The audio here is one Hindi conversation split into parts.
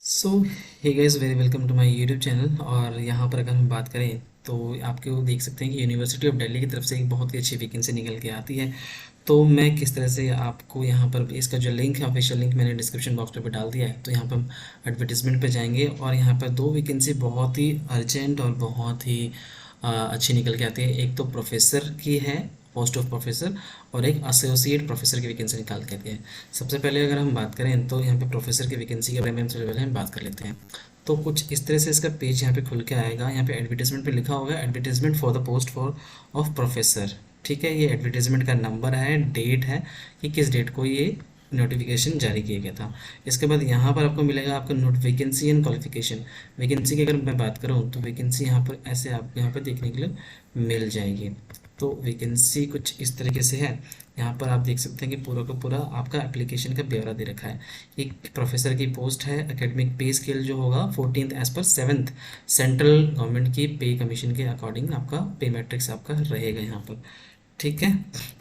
So hey guys, very welcome to my YouTube channel. और यहाँ पर अगर हम बात करें तो आपको देख सकते हैं कि यूनिवर्सिटी ऑफ दिल्ली की तरफ से एक बहुत ही अच्छी वैकेंसी निकल के आती है। तो मैं किस तरह से आपको यहाँ पर इसका जो लिंक है, ऑफिशियल लिंक मैंने डिस्क्रिप्शन बॉक्स पे डाल दिया है। तो यहाँ पर हम एडवर्टीजमेंट पे जाएंगे और यहाँ पर दो वैकेंसी बहुत ही अर्जेंट और बहुत ही अच्छी निकल के आती है। एक तो प्रोफेसर की है, पोस्ट ऑफ प्रोफेसर, और एक एसोसिएट प्रोफेसर की वैकेंसी निकाल के आती है। सबसे पहले अगर हम बात करें तो यहाँ पे प्रोफेसर की वैकेंसी के बारे में सबसे पहले हम बात कर लेते हैं। तो कुछ इस तरह से इसका पेज यहाँ पे खुल के आएगा। यहाँ पे एडवर्टीजमेंट पे लिखा होगा advertisement for the post for of professor. ठीक है, ये एडवर्टीजमेंट का नंबर है, डेट है कि किस डेट को ये नोटिफिकेशन जारी किया गया था। इसके बाद यहाँ पर आपको मिलेगा आपका note vacancy and qualification. Vacancy की अगर मैं बात करूँ तो वैकेंसी यहाँ पर ऐसे आपको यहाँ पर देखने के लिए मिल जाएगी। तो वैकेंसी कुछ इस तरीके से है। यहाँ पर आप देख सकते हैं कि पूरा का पूरा आपका एप्लीकेशन का ब्यौरा दे रखा है। एक प्रोफेसर की पोस्ट है। एकेडमिक पे स्केल जो होगा 14th as per 7th central government की पे कमीशन के अकॉर्डिंग आपका पे मैट्रिक्स आपका रहेगा यहाँ पर। ठीक है,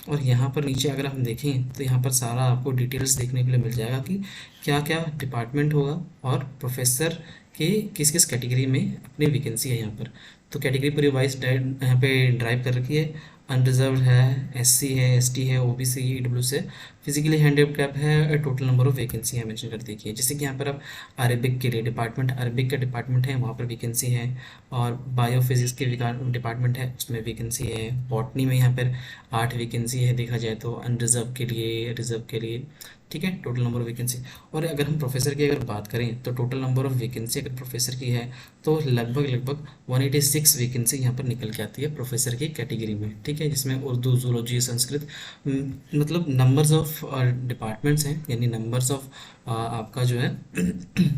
और यहाँ पर नीचे अगर हम देखें तो यहाँ पर सारा आपको डिटेल्स देखने के लिए मिल जाएगा कि क्या क्या डिपार्टमेंट होगा और प्रोफेसर के किस किस कैटेगरी में अपनी वैकेंसी है यहाँ पर। तो कैटेगरी पूरी वाइज यहाँ पे ड्राइव कर रखी है। अनरिजर्व है, एससी है, एसटी है, ओबीसी, ईडब्ल्यू से, फिजिकली हैंडिकैप है। टोटल नंबर ऑफ वैकेंसी है मेंशन कर देखिए। जैसे कि यहाँ पर आप अरेबिक के लिए डिपार्टमेंट, अरेबिक का डिपार्टमेंट है, वहाँ पर वैकेंसी है। और बायोफिजिक्स के डिपार्टमेंट है, उसमें वैकेंसी है। बॉटनी में यहाँ पर 8 वैकेंसी है देखा जाए तो, अनरिजर्व के लिए, रिजर्व के लिए। ठीक है, टोटल नंबर ऑफ वैकेंसी। और अगर हम प्रोफेसर की अगर बात करें तो टोटल नंबर ऑफ वैकेंसी अगर प्रोफेसर की है तो लगभग लगभग 186 वैकेंसी यहाँ पर निकल के आती है प्रोफेसर की कैटेगरी में। ठीक है, जिसमें उर्दू, जूलॉजी, संस्कृत, मतलब नंबर्स ऑफ डिपार्टमेंट्स हैं, यानी नंबर्स ऑफ आपका जो है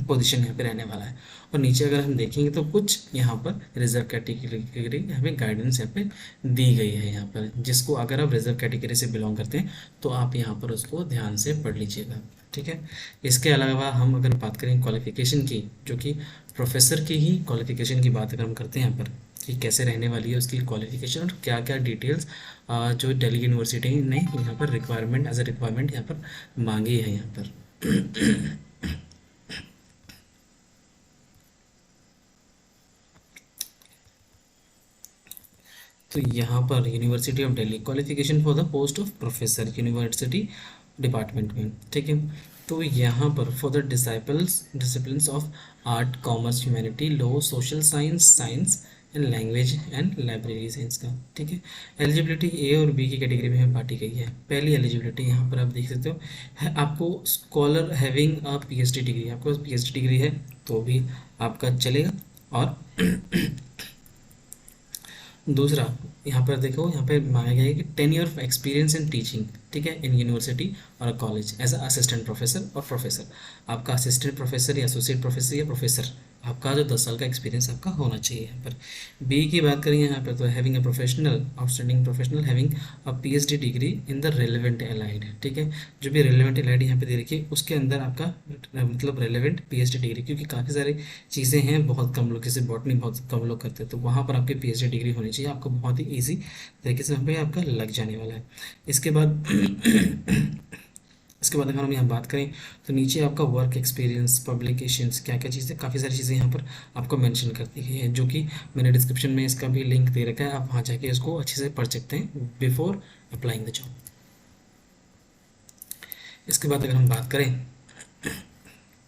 पोजीशन यहाँ पे रहने वाला है। और नीचे अगर हम देखेंगे तो कुछ यहाँ पर रिजर्व कैटेगरी यहाँ पे गाइडेंस यहाँ पे दी गई है। यहाँ पर जिसको अगर आप रिजर्व कैटेगरी से बिलोंग करते हैं तो आप यहाँ पर उसको ध्यान से पढ़ लीजिएगा। ठीक है, इसके अलावा हम अगर बात करें क्वालिफिकेशन की, जो कि प्रोफेसर की ही क्वालिफिकेशन की बात अगर हम करते हैं यहाँ पर कि कैसे रहने वाली है उसकी क्वालिफिकेशन और क्या क्या डिटेल्स जो दिल्ली यूनिवर्सिटी ने यहाँ पर रिक्वायरमेंट एज अ रिक्वायरमेंट यहाँ पर मांगी है यहाँ पर। तो यहाँ पर university of Delhi qualification for the post of professor university department में। ठीक है, तो यहाँ पर for the disciplines of art, commerce, humanity, law, social science, science and language and library science का। ठीक है, एलिजिबिलिटी ए और बी की कैटेगरी में हमें बांटी गई है। पहली एलिजिबिलिटी यहाँ पर आप देख सकते हो है आपको scholar having a PhD degree, आपको पीएचडी डिग्री है तो भी आपका चलेगा। और दूसरा यहाँ पर देखो, यहाँ पे मांगा गया है कि 10 year of experience in teaching. ठीक है, इन यूनिवर्सिटी और college as a assistant professor और प्रोफेसर। आपका असिस्टेंट प्रोफेसर या एसोसिएट प्रोफेसर या प्रोफेसर, आपका जो 10 साल का एक्सपीरियंस आपका होना चाहिए यहाँ पर। बी की बात करें यहाँ पर तो having a professional, outstanding professional having a PhD degree in the relevant allied. ठीक है, जो भी रेलिवेंट एलाइड यहाँ पे दे रखी है उसके अंदर आपका मतलब रेलिवेंट पीएचडी डिग्री, क्योंकि काफ़ी सारी चीज़ें हैं, बहुत कम लोग, जैसे बॉटनी बहुत कम लोग करते हैं, तो वहाँ पर आपकी पीएचडी डिग्री होनी चाहिए। आपको बहुत ही ईजी तरीके से वहाँ पे आपका लग जाने वाला है। इसके बाद इसके बाद अगर हम यहाँ बात करें तो नीचे आपका वर्क एक्सपीरियंस, पब्लिकेशंस, क्या क्या चीज़ें, काफ़ी सारी चीज़ें यहाँ पर आपको मेंशन कर दी गई है, जो कि मैंने डिस्क्रिप्शन में इसका भी लिंक दे रखा है। आप वहाँ जाके इसको अच्छे से पढ़ सकते हैं बिफोर अप्लाइंग द जॉब। इसके बाद अगर हम बात करें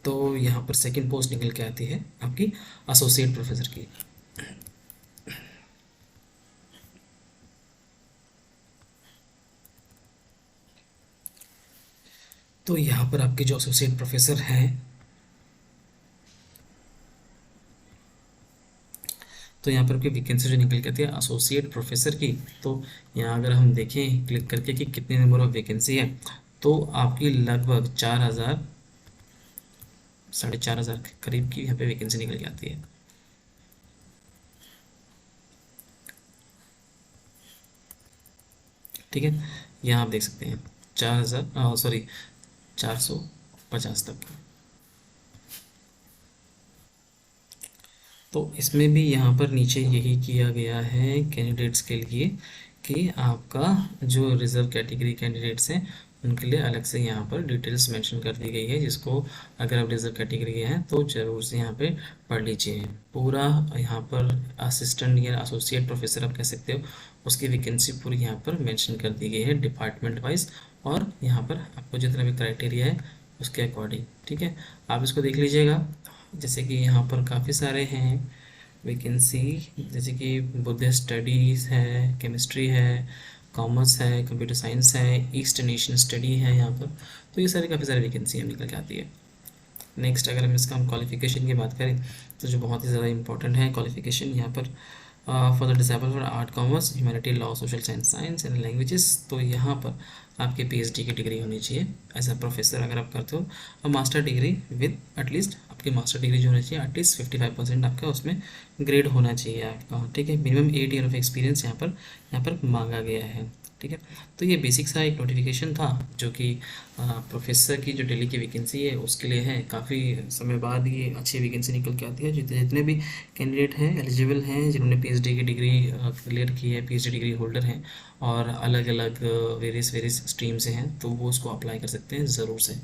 तो यहाँ पर सेकेंड पोस्ट निकल के आती है आपकी एसोसिएट प्रोफेसर की। तो यहाँ पर आपके जो एसोसिएट प्रोफेसर हैं, तो यहाँ पर आपकी वैकेंसी जो निकल के आती है एसोसिएट प्रोफेसर की, तो यहाँ अगर हम देखें क्लिक करके कि कितने नंबर ऑफ वैकेंसी है, तो आपकी लगभग 4,000 4,500 के करीब की यहाँ पे वैकेंसी निकल के आती है। ठीक है, यहाँ आप देख सकते हैं 4,000 सॉरी 450 तक। तो इसमें भी यहाँ पर नीचे यही किया गया है कैंडिडेट्स के लिए कि आपका जो रिजर्व कैटेगरी कैंडिडेट्स हैं उनके लिए अलग से यहाँ पर डिटेल्स मेंशन कर दी गई है, जिसको अगर आप रिजर्व कैटेगरी के हैं तो ज़रूर से यहाँ पे पढ़ लीजिए। पूरा यहाँ पर असिस्टेंट या एसोसिएट प्रोफेसर आप कह सकते हो, उसकी वैकेंसी पूरी यहाँ पर मेंशन कर दी गई है डिपार्टमेंट वाइज, और यहाँ पर आपको जितना भी क्राइटेरिया है उसके अकॉर्डिंग। ठीक है, आप इसको देख लीजिएगा। जैसे कि यहाँ पर काफ़ी सारे हैं वैकेंसी, जैसे कि बुद्धिस्ट स्टडीज़ है, केमिस्ट्री है, कॉमर्स है, कंप्यूटर साइंस है, ईस्ट एशियन स्टडी है यहाँ पर। तो ये सारी काफ़ी सारी वैकेंसी निकल के आती है। नेक्स्ट अगर हम क्वालिफिकेशन की बात करें, तो जो बहुत ही ज़्यादा इंपॉर्टेंट है क्वालिफिकेशन यहाँ पर, for the disable for art, commerce, humanity, law, social science, science and languages. तो यहाँ पर आपके पीएचडी की डिग्री होनी चाहिए एज अ प्रोफेसर अगर आप करते हो, और मास्टर डिग्री विद एटलीस्ट, आपकी मास्टर डिग्री जो होनी चाहिए एटलीस्ट 55% आपका उसमें ग्रेड होना चाहिए आपका। ठीक है, मिनिमम 8 ईयर ऑफ एक्सपीरियंस यहाँ पर मांगा गया है। ठीक है, तो ये बेसिक सा एक नोटिफिकेशन था जो कि प्रोफेसर की जो दिल्ली की वैकेंसी है उसके लिए है। काफ़ी समय बाद ये अच्छी वैकेंसी निकल के आती है। जितने भी कैंडिडेट हैं एलिजिबल हैं, जिन्होंने पीएचडी की डिग्री क्लियर की है, पीएचडी डिग्री होल्डर हैं और अलग अलग वेरियस स्ट्रीम से हैं, तो वो उसको अप्लाई कर सकते हैं ज़रूर से।